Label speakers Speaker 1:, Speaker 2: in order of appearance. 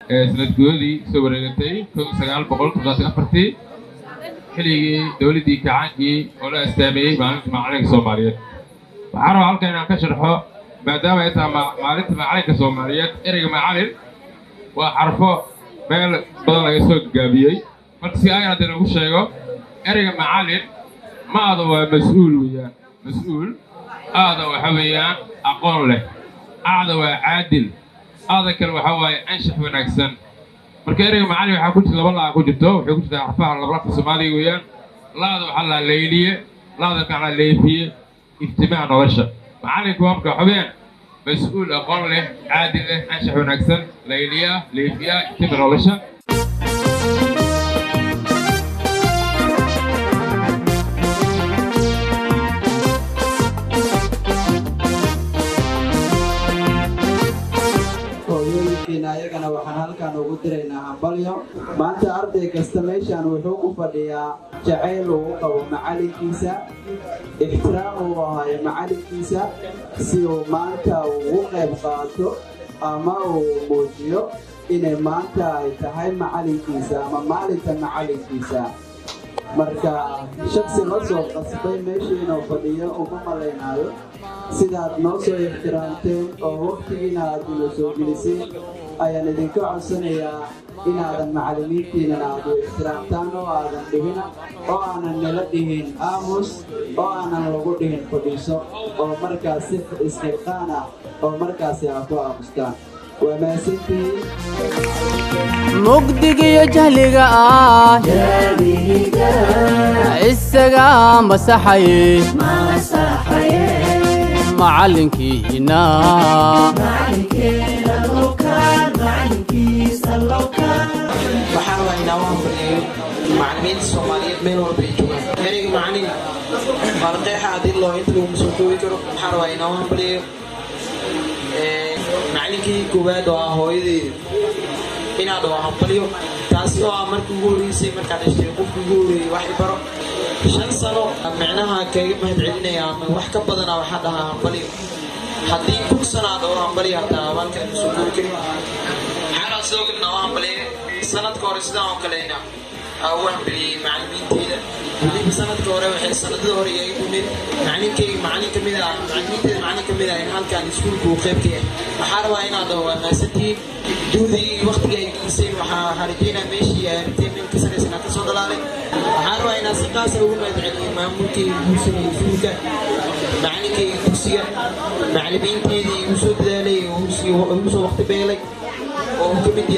Speaker 1: سنة جولي سوبرينتي كل سجال بقول تقاط أفرتي حلي دولتي كعانكي ولا استامي معلك سوماليات وعرف على كنا كشرحه بعدما يتم معلك معلك سوماليات إرجع معلم وعرفه مال بدل يسوق جابيي فكسي أنا تنا وش يجوا إرجع معلم ما هذا مسؤول ويا مسؤول هذا وحويان أقول له هذا وعادل هذا كان وحوي أنشح ونكسن مركيري معلم وحكوت لبلا كوجي تو وحكوت عرفها لبلا الصومالي ويان لا هذا وحلا الليلية لا هذا كان الليفية اجتماع نورشة معلم كوام كحويان مسؤول أقول له عادل له أنشح ونكسن ليلية ليفية اجتماع نورشة
Speaker 2: ayagana waxaan halkaan ugu diraynaa hambalyo maanta arday kasta meeshaan wuxuu ku fadhiyaa jacayl uu qabo macalinkiisa ixtiraam uu hayo macalinkiisa si uu maanta ugu qayb qaato ama uu muujiyo inay maanta ay tahay macalinkiisa ama maalinta macalinkiisa marka shakhsi la soo qasbay meeshii inuu fadhiyo ugu malaynayo sidaad noo soo ixtiraamteen oo waqtigiina aad ina soo geliseen ayaan idinka codsanayaa inaadan macallimiintiina aad u ixtiraamtaan oo aadan dhibina oo aanan nala dhihin aamus oo aanan lagu dhihin fadhiiso oo markaas si isxilqaan ah oo markaasi aad ku aamustaan waa mahadsantihiin
Speaker 3: mugdigiyo jahliga isaga masaxaye macalinkiina
Speaker 4: waxaan waynaa waan fadhiyo macallimiinta Soomaaliyeed meel walba ay joogaan ereyga macallin qalqeexa hadii loo inta lagu soo koobi karo waxaan waynaa waan fadhiyo macallinkii koowaad oo hooyadii inaad wax fadhiyo taasi oo markii ugu horeysay markaad dhashay qofkii ugu horeeyay wax baro 5 sano macnaha kaga mahadcelinaya wax ka badan waxa dhahaa fadhiyo haddii ku sanaado oo fadhiyo hada halkan soo koobi karo xala soo kana waan fadhiyo sanadka hore sidoo kaleena waan fadhiyay macallimiinteeda waliba sanadka hore waxay sanadada hore ay dhumeen macallin kamid ah in halkan iskuulku qaybkii waxa rabaa inaad wanaagsantiin duudii waqtiga ay geliseen waxa harjeenaa meeshii ay arteen ka sareysan ka soo dalaalay waxa rabaa inaad si qaas ah ugu mahadceliyo maamulkii iskuulka macallinkii dugsiga macallimiinteedii u soo dadaalay oo u soo waqti beelay oo kamid